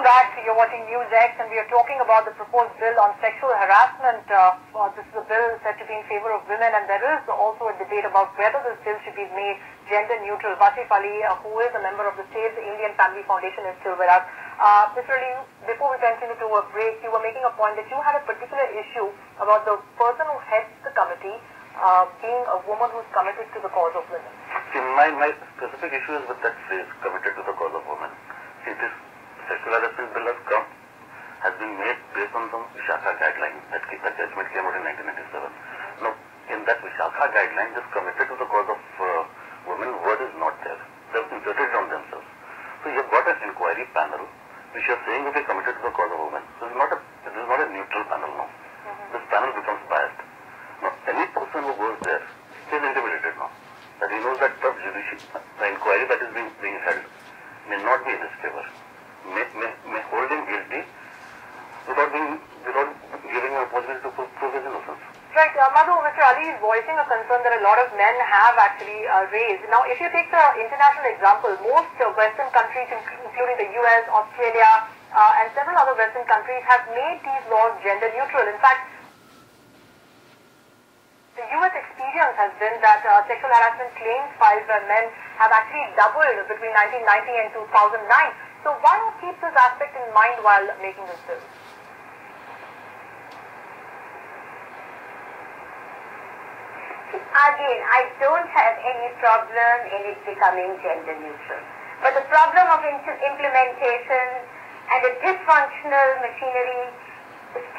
back. You're watching NewsX, and we are talking about the proposed bill on sexual harassment. This is a bill said to be in favor of women, and there is also a debate about whether this bill should be made gender neutral. Vasif Ali, who is a member of the Save the Indian Family Foundation, is still with us. Mr. Ali, before we continue to a break, you were making a point that you had a particular issue about the person who heads the committee being a woman who's committed to the cause of women. See, my specific issue is with that phrase, committed to the cause of women. See, this sexual harassment bill has been made based on some Vishakha guideline. That judgment came out in 1997. Now, in that Vishakha guideline, this committed to the cause of women word is not there. They've inserted it on themselves. So you've got an inquiry panel which are saying that they committed to the cause of women. So this is not a neutral panel now. This panel becomes biased. Now, any person who goes there is intimidated now. That he knows that the inquiry that is being held may not be in his favor. May hold him guilty without giving him a possibility to prove his innocence. Right, Madhu, Mr. Ali is voicing a concern that a lot of men have actually raised. Now, if you take the international example, most Western countries, including the US, Australia, and several other Western countries, have made these laws gender neutral. In fact, the US experience has been that sexual harassment claims filed by men have actually doubled between 1990 and 2009. So why not keep this aspect in mind while making this bill? Again, I don't have any problem in it becoming gender neutral. But the problem of implementation and the dysfunctional machinery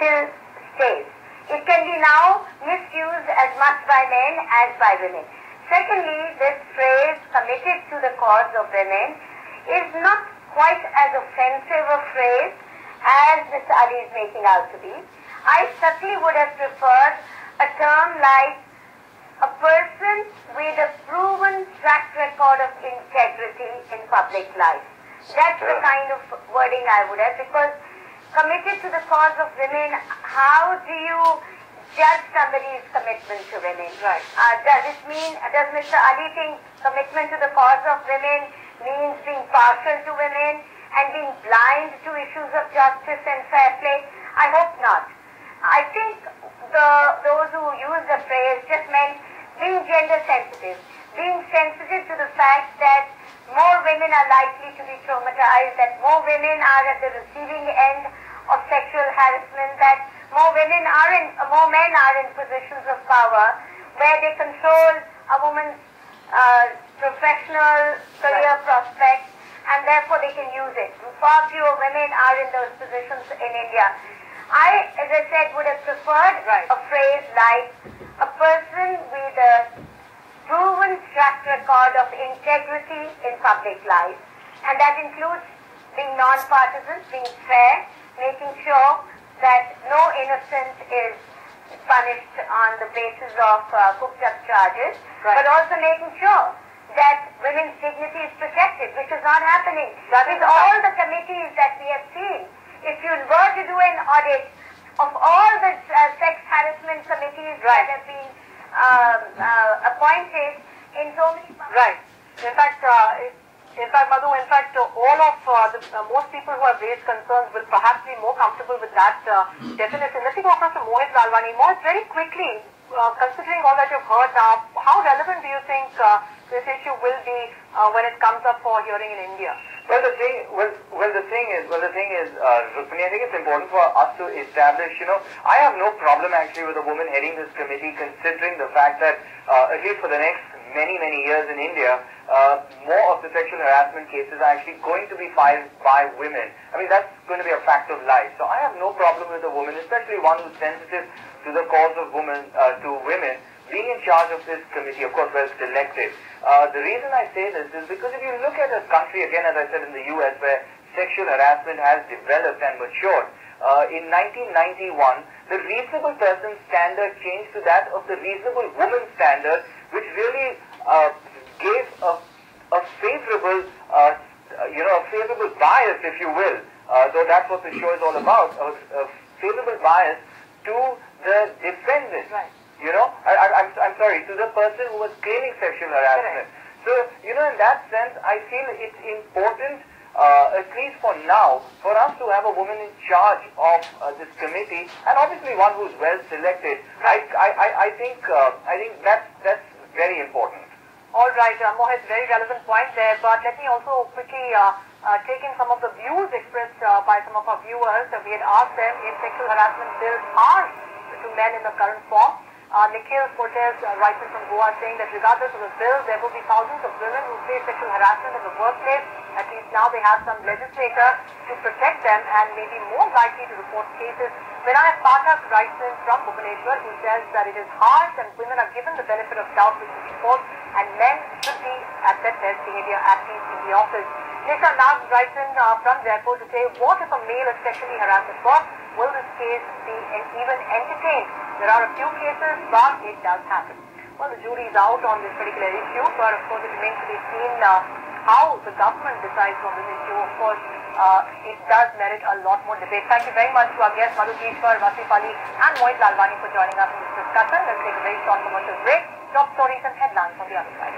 still stays. It can be now misused as much by men as by women. Secondly, this phrase, committed to the cause of women, is not quite as offensive a phrase as Mr. Ali is making out to be. I certainly would have preferred a term like a person with a proven track record of integrity in public life. That's the kind of wording I would have, because committed to the cause of women, how do you judge somebody's commitment to women? Right. Does Mr. Ali think commitment to the cause of women means being partial to women and being blind to issues of justice and fair play? I hope not. I think those who use the phrase just meant being gender sensitive, being sensitive to the fact that more women are likely to be traumatized, that more women are at the receiving end of sexual harassment, that more men are in positions of power where they control a woman's professional career prospects, and therefore they can use it. Far fewer women are in those positions in India. I, as I said, would have preferred a phrase like a person with a proven track record of integrity in public life, and that includes being non-partisan, being fair, making sure that no innocent is punished on the basis of cooked-up charges, but also making sure that women's dignity is protected, which is not happening. With all the committees that we have seen, if you were to do an audit of all the sex harassment committees that have been appointed in so many... Right. In fact, Madhu, all of most people who have raised concerns will perhaps be more comfortable with that definition. Let me go across to Mohit Lalwani. Mohit, very quickly, considering all that you've heard now, how relevant do you think this issue will be when it comes up for hearing in India? Well, the thing is, Rukmini, I think it's important for us to establish, I have no problem actually with a woman heading this committee, considering the fact that at least for the next many years in India, more of the sexual harassment cases are actually going to be filed by women. I mean, that's going to be a fact of life. So I have no problem with a woman, especially one who's sensitive to the cause of women, being in charge of this committee, of course, well selected. The reason I say this is because if you look at a country, again, as I said, in the US, where sexual harassment has developed and matured, in 1991, the reasonable person standard changed to that of the reasonable woman standard, which really gave a favorable, a favorable bias, if you will, though that's what the show is all about, a favorable bias to the defendant. Right. I'm sorry, to the person who was claiming sexual harassment. So, in that sense, I feel it's important at least for now, for us to have a woman in charge of this committee, and obviously one who's well selected, I think that's very important. All right, Mohit, very relevant point there, but let me also quickly take in some of the views expressed by some of our viewers. We had asked them if sexual harassment bills are to men in the current form. Nikhil Cortez, writer from Goa, saying that regardless of the bill, there will be thousands of women who face sexual harassment in the workplace. At least now they have some legislator to protect them and may be more likely to report cases. Vinayak Pathak writes in from Bhubaneswar, who says that it is harsh and women are given the benefit of doubt with the report, and men should be at their best behavior at least in the office. Nisha Nag writes in from Jaipur to say, what if a male is sexually harassed at work? Will this case be even entertained? There are a few cases, but it does happen. Well, the jury is out on this particular issue, but of course it remains to be seen how the government decides on this issue. Of course, it does merit a lot more debate. Thank you very much to our guests, Madhukeshwar, Wasif Ali and Mohit Lalwani for joining us in this discussion. Let's take a very short commercial break. Top stories and headlines on the other side.